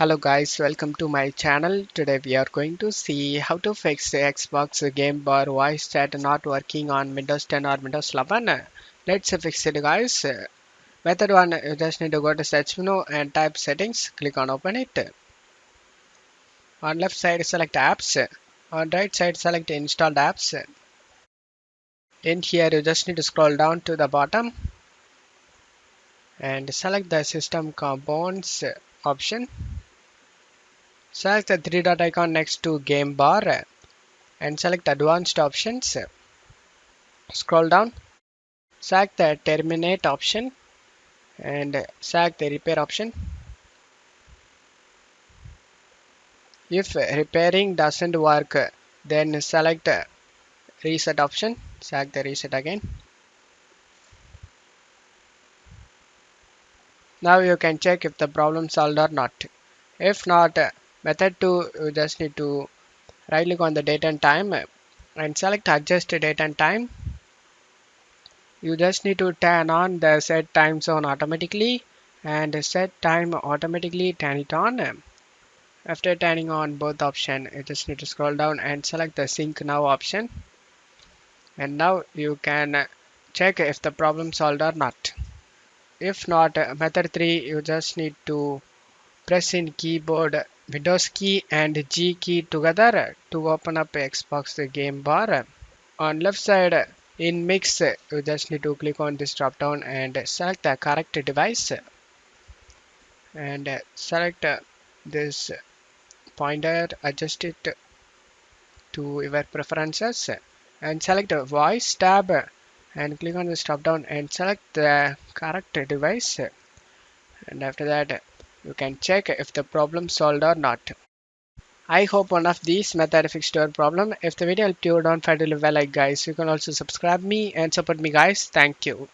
Hello guys, welcome to my channel. Today we are going to see how to fix the Xbox Game Bar voice chat not working on Windows 10 or Windows 11. Let's fix it guys. Method 1, you just need to go to search menu and type settings, click on open it. On left side select apps, on right side select installed apps. In here you just need to scroll down to the bottom and select the system components option. Select the three dot icon next to game bar and select advanced options. Scroll down, select the terminate option and select the repair option. If repairing doesn't work, then select reset option. Select the reset again. Now you can check if the problem solved or not. If not, method 2, you just need to right click on the date and time and select adjust date and time. You just need to turn on the set time zone automatically and set time automatically, turn it on. After turning on both options, you just need to scroll down and select the sync now option. And now you can check if the problem solved or not. If not, method 3, you just need to press in keyboard Windows key and G key together to open up Xbox game bar. On left side in mix, you just need to click on this drop down and select the correct device and select this pointer, adjust it to your preferences and select the voice tab and click on this drop down and select the correct device, and after that you can check if the problem solved or not. I hope one of these method fixed your problem. If the video helped you, don't forget to leave a like guys. You can also subscribe me and support me guys. Thank you.